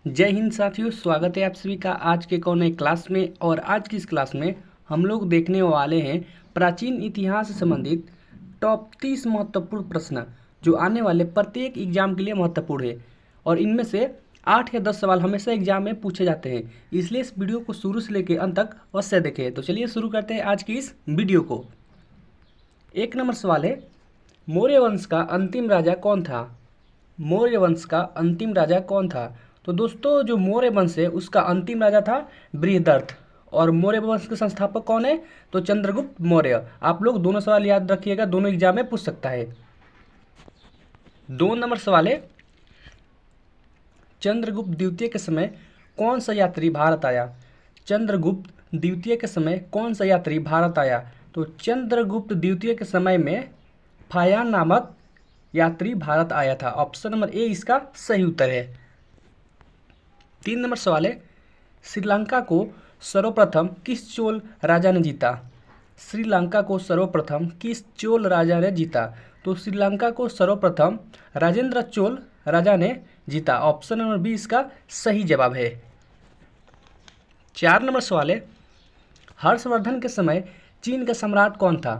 जय हिंद साथियों, स्वागत है आप सभी का आज के नए क्लास में। और आज की इस क्लास में हम लोग देखने वाले हैं प्राचीन इतिहास से संबंधित टॉप 30 महत्वपूर्ण प्रश्न जो आने वाले प्रत्येक एग्जाम के लिए महत्वपूर्ण है। और इनमें से 8 या 10 सवाल हमेशा एग्जाम में पूछे जाते हैं, इसलिए इस वीडियो को शुरू से लेकर अंत तक अवश्य देखें। तो चलिए शुरू करते हैं आज की इस वीडियो को। 1 नंबर सवाल है, मौर्य वंश का अंतिम राजा कौन था? मौर्य वंश का अंतिम राजा कौन था? तो दोस्तों, जो मौर्य वंश है उसका अंतिम राजा था बृहदर्थ। और मौर्य वंश के संस्थापक कौन है? तो चंद्रगुप्त मौर्य। आप लोग दोनों सवाल याद रखिएगा, दोनों एग्जाम में पूछ सकता है। 2 नंबर सवाल है, चंद्रगुप्त द्वितीय के समय कौन सा यात्री भारत आया? चंद्रगुप्त द्वितीय के समय कौन सा यात्री भारत आया? तो चंद्रगुप्त द्वितीय के समय में फायान नामक यात्री भारत आया था। ऑप्शन नंबर ए इसका सही उत्तर है। 3 नंबर सवाल है, श्रीलंका को सर्वप्रथम किस चोल राजा ने जीता? श्रीलंका को सर्वप्रथम किस चोल राजा ने जीता? तो श्रीलंका को सर्वप्रथम राजेंद्र चोल राजा ने जीता। ऑप्शन नंबर बी इसका सही जवाब है। 4 नंबर सवाल है, हर्षवर्धन के समय चीन का सम्राट कौन था?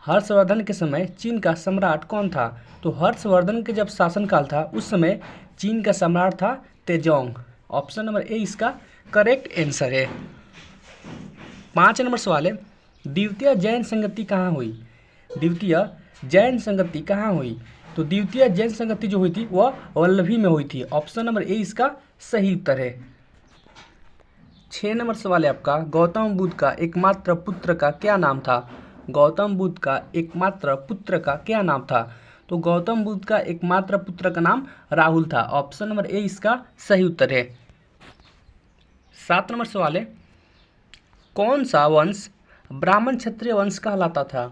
हर्षवर्धन के समय चीन का सम्राट कौन था? तो हर्षवर्धन के जब शासनकाल था उस समय चीन का सम्राट था तेजोंग। ऑप्शन नंबर ए इसका करेक्ट आंसर है। 5 नंबर सवाल है, द्वितीय जैन संगति कहाँ हुई? द्वितीय जैन संगति कहाँ हुई? तो द्वितीय जैन संगति जो हुई थी वह वल्लभी में हुई थी। ऑप्शन नंबर ए इसका सही उत्तर है। 6 नंबर सवाल है आपका, गौतम बुद्ध का एकमात्र पुत्र का क्या नाम था? गौतम बुद्ध का एकमात्र पुत्र का क्या नाम था? तो गौतम बुद्ध का एकमात्र पुत्र का नाम राहुल था। ऑप्शन नंबर ए इसका सही उत्तर है। 7 नंबर सवाल है, कौन सा वंश ब्राह्मण क्षत्रिय वंश कहलाता था?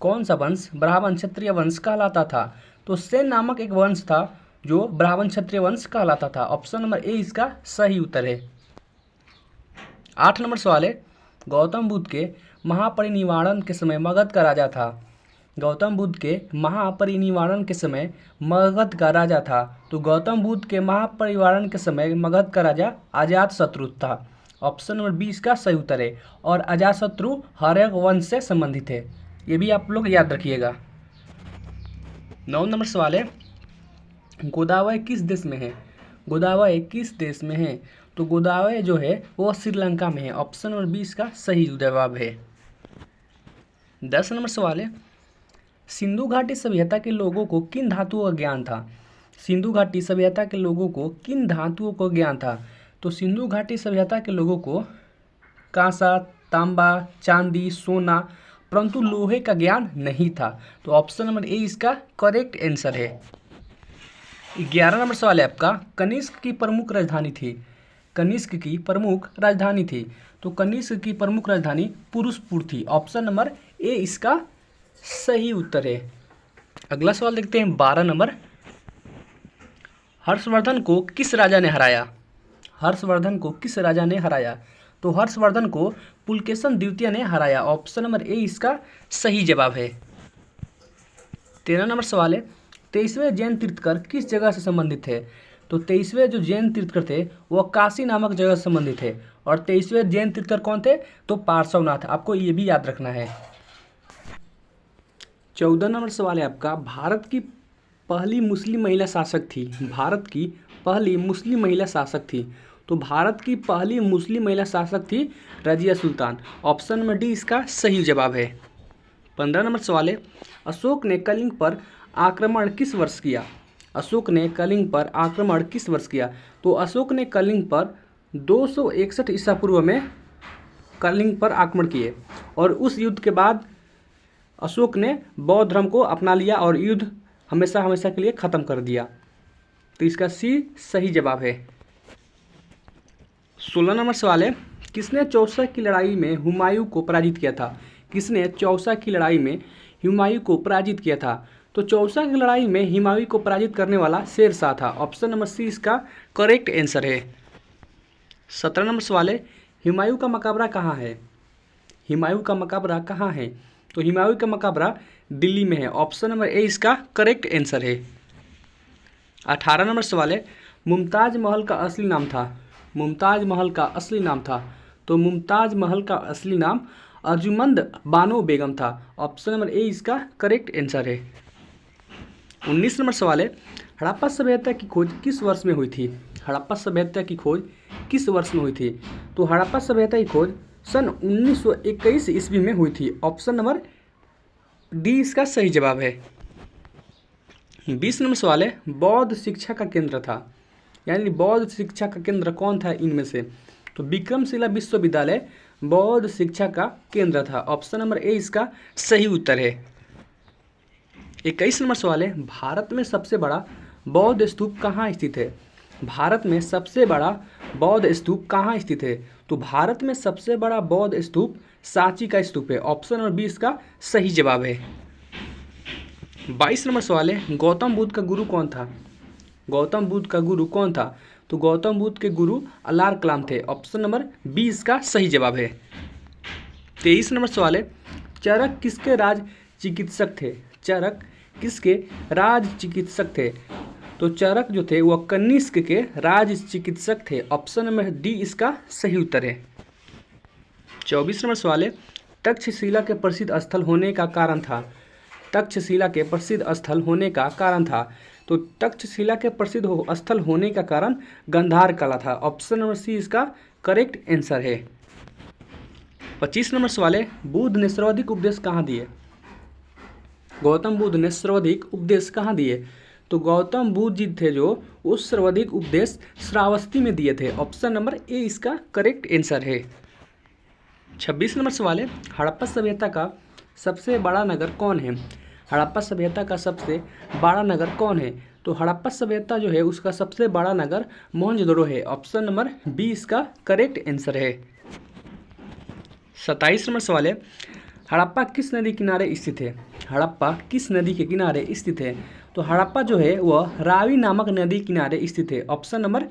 कौन सा वंश ब्राह्मण क्षत्रिय वंश कहलाता था? तो सेन नामक एक वंश था जो ब्राह्मण क्षत्रिय वंश कहलाता था। ऑप्शन नंबर ए इसका सही उत्तर है। 8 नंबर सवाल है, गौतम बुद्ध के महापरिनिर्वाण के समय मगध का राजा था? गौतम बुद्ध के महापरिनिर्वाण के समय मगध का राजा था। तो गौतम बुद्ध के महापरिनिर्वाण के समय मगध का राजा अजातशत्रु था। ऑप्शन नंबर बी इसका सही उत्तर है। और अजातशत्रु हर्यक वंश से संबंधित है, ये भी आप लोग याद रखिएगा। 9 नंबर सवाल है, गोदावरी किस देश में है? गोदावरी किस देश में है? तो गोदावरी जो है वो श्रीलंका में है। ऑप्शन नंबर बी इसका सही जवाब है। 10 नंबर सवाल है, सिंधु घाटी सभ्यता के लोगों को किन धातुओं का ज्ञान था? सिंधु घाटी सभ्यता के लोगों को किन धातुओं का ज्ञान था? तो सिंधु घाटी सभ्यता के लोगों को कांसा, तांबा, चांदी, सोना, परंतु लोहे का ज्ञान नहीं था। तो ऑप्शन नंबर ए इसका करेक्ट आंसर है। 11 नंबर सवाल है आपका, कनिष्क की प्रमुख राजधानी थी? कनिष्क की प्रमुख राजधानी थी? तो कनिष्क की प्रमुख राजधानी पुरुषपुर थी। ऑप्शन नंबर ए इसका सही उत्तर है। अगला सवाल देखते हैं 12 नंबर, हर्षवर्धन को किस राजा ने हराया? हर्षवर्धन को किस राजा ने हराया? तो हर्षवर्धन को पुलकेशन द्वितीय ने हराया। ऑप्शन नंबर ए इसका सही जवाब है। 13 नंबर सवाल है, 23वें जैन तीर्थकर किस जगह से संबंधित है? तो 23वें जो जैन तीर्थकर थे वह काशी नामक जगह से संबंधित है। और 23वें जैन तीर्थकर कौन थे? तो पार्श्वनाथ। आपको ये भी याद रखना है। 14 नंबर सवाल है आपका, भारत की पहली मुस्लिम महिला शासक थी? भारत की पहली मुस्लिम महिला शासक थी? तो भारत की पहली मुस्लिम महिला शासक थी Razia Sultan. Option number D इसका सही जवाब है। 15 नंबर सवाल है, अशोक ने कलिंग पर आक्रमण किस वर्ष किया? अशोक ने कलिंग पर आक्रमण किस वर्ष किया? तो अशोक ने कलिंग पर 261 ईसा पूर्व में कलिंग पर आक्रमण किए। और उस युद्ध के बाद अशोक ने बौद्ध धर्म को अपना लिया और युद्ध हमेशा हमेशा के लिए ख़त्म कर दिया। तो इसका सी सही जवाब है। 16 नंबर सवाल है, किसने चौसा की लड़ाई में हुमायूं को पराजित किया था? किसने चौसा की लड़ाई में हुमायूं को पराजित किया था? तो चौसा की लड़ाई में हुमायूं को पराजित करने वाला शेरशाह था। ऑप्शन नंबर सी इसका करेक्ट आंसर है। 17 नंबर सवाल है, हुमायूं का मकबरा कहाँ है? हुमायूं का मकबरा कहाँ है? तो हुमायूं का मकबरा दिल्ली में है। ऑप्शन नंबर ए इसका करेक्ट आंसर है। 18 नंबर सवाल है, मुमताज महल का असली नाम था? मुमताज महल का असली नाम था, तो मुमताज महल का असली नाम अर्जुमंद बानो बेगम था। ऑप्शन नंबर ए इसका करेक्ट आंसर है। 19 नंबर सवाल है, हड़प्पा सभ्यता की खोज किस वर्ष में हुई थी? हड़प्पा सभ्यता की खोज किस वर्ष में हुई थी? तो हड़प्पा सभ्यता की खोज सन 1921 ईस्वी में हुई थी। ऑप्शन नंबर डी इसका सही जवाब है। 20 नंबर सवाल है, बौद्ध शिक्षा का केंद्र था, यानी बौद्ध शिक्षा का केंद्र कौन था इनमें से? तो विक्रमशिला विश्वविद्यालय बौद्ध शिक्षा का केंद्र था। ऑप्शन नंबर ए इसका सही उत्तर है। 21 नंबर सवाल है, भारत में सबसे बड़ा बौद्ध स्तूप कहाँ स्थित है? भारत में सबसे बड़ा बौद्ध स्तूप कहाँ स्थित है? तो भारत में सबसे बड़ा बौद्ध स्तूप सांची का स्तूप है। ऑप्शन नंबर बी इसका सही जवाब है। 22 नंबर सवाल है, गौतम बुद्ध का गुरु कौन था? गौतम बुद्ध का गुरु कौन था? तो गौतम बुद्ध के गुरु अलार कलाम थे। ऑप्शन नंबर बी इसका सही जवाब है। 23 नंबर सवाल है, चरक किसके राज चिकित्सक थे? चरक किसके राज चिकित्सक थे? तो चरक जो थे वह कनिष्क के राज चिकित्सक थे। ऑप्शन नंबर डी इसका सही उत्तर है। 24 नंबर सवाल है, तक्षशिला के प्रसिद्ध स्थल होने का कारण था? तक्षशिला के प्रसिद्ध स्थल होने का कारण था, तो तक्षशिला के प्रसिद्ध स्थल होने का कारण गंधार कला था। ऑप्शन नंबर सी इसका करेक्ट आंसर है। 25 नंबर सवाल है, बुद्ध ने सर्वाधिक उपदेश कहाँ दिए? गौतम बुद्ध ने सर्वाधिक उपदेश कहाँ दिए? तो गौतम बुद्ध जी थे जो उस सर्वाधिक उपदेश श्रावस्ती में दिए थे। ऑप्शन नंबर ए इसका करेक्ट आंसर है। 26 नंबर सवाल है, हड़प्पा सभ्यता का सबसे बड़ा नगर कौन है? हड़प्पा सभ्यता का सबसे बड़ा नगर कौन है? तो हड़प्पा सभ्यता जो है उसका सबसे बड़ा नगर मोहनजोदड़ो है। ऑप्शन नंबर बी इसका करेक्ट आंसर है। 27 नंबर सवाल है, हड़प्पा किस नदी किनारे स्थित है? हड़प्पा किस नदी के किनारे स्थित है? तो हड़प्पा जो है वह रावी नामक नदी किनारे स्थित है। ऑप्शन नंबर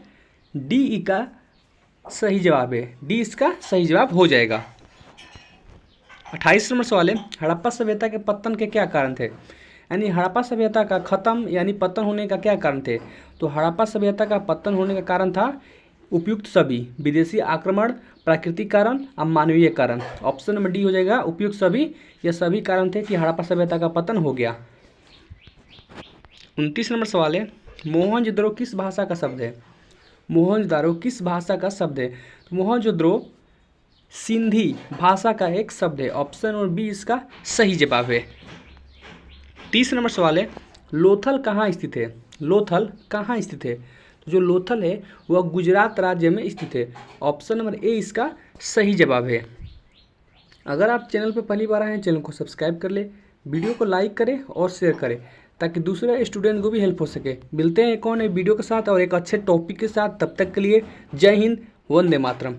डी का सही जवाब है। डी इसका सही जवाब हो जाएगा। 28 नंबर सवाल है, हड़प्पा सभ्यता के पतन के क्या कारण थे? यानी हड़प्पा सभ्यता का खत्म यानी पतन होने का क्या कारण थे? तो हड़प्पा सभ्यता का पतन होने का कारण था उपयुक्त सभी, विदेशी आक्रमण, प्राकृतिक कारण और मानवीय कारण। ऑप्शन नंबर डी हो जाएगा उपयुक्त सभी। ये सभी कारण थे कि हड़प्पा सभ्यता का पतन हो गया। 29 नंबर सवाल है, मोहनजोदड़ो किस भाषा का शब्द है? मोहनजोदड़ो किस भाषा का शब्द है? तो मोहनजोदड़ो सिंधी भाषा का एक शब्द है। ऑप्शन नंबर बी इसका सही जवाब है। 30 नंबर सवाल है, लोथल कहाँ स्थित है? लोथल कहाँ स्थित है? तो जो लोथल है वह गुजरात राज्य में स्थित है। ऑप्शन नंबर ए इसका सही जवाब है। अगर आप चैनल पर पहली बार आए हैं, चैनल को सब्सक्राइब कर ले, वीडियो को लाइक करें और शेयर करें ताकि दूसरे स्टूडेंट को भी हेल्प हो सके। मिलते हैं एक और नए वीडियो के साथ और एक अच्छे टॉपिक के साथ। तब तक के लिए जय हिंद, वंदे मातरम।